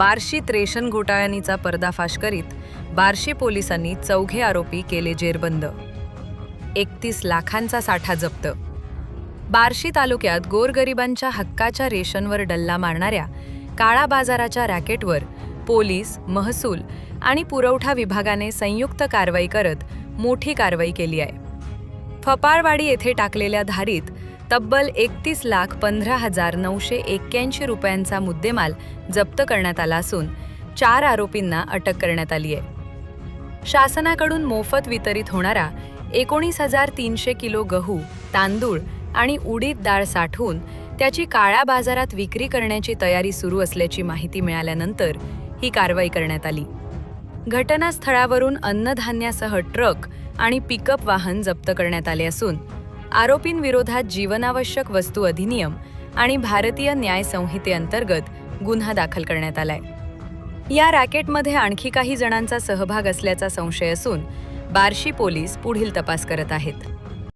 बार्शीत ration घोटाळ्याचा पर्दाफाश करीत बार्शी पोलिसांनी 4 आरोपी केले जेरबंद. 31 लाखांचा साठा जप्त. बार्शी तालुक्यात गोरगरिबांच्या हक्काच्या रेशनवर डल्ला मारणाऱ्या काळा बाजाराच्या रॅकेटवर पोलीस, महसूल आणि पुरवठा विभागाने संयुक्त कारवाई करत मोठी कारवाई केली आहे. फपाळवाडी येथे टाकलेल्या धारीत तब्बल 31,15,981 रुपयांचा मुद्देमाल जप्त करण्यात आला असून 4 आरोपींना अटक करण्यात आली आहे. शासनाकडून मोफत वितरित होणारा 19,300 किलो गहू, तांदूळ आणि उडीद डाळ साठवून त्याची काळ्या बाजारात विक्री करण्याची तयारी सुरू असल्याची माहिती मिळाल्यानंतर ही कारवाई करण्यात आली. घटनास्थळावरून अन्नधान्यासह ट्रक आणि पिकअप वाहन जप्त करण्यात आले असून आरोपींविरोधात जीवनावश्यक वस्तू अधिनियम आणि भारतीय न्याय संहितेअंतर्गत गुन्हा दाखल करण्यात आलाय. या रॅकेटमध्ये आणखी काही जणांचा सहभाग असल्याचा संशय असून बार्शी पोलीस पुढील तपास करत आहेत.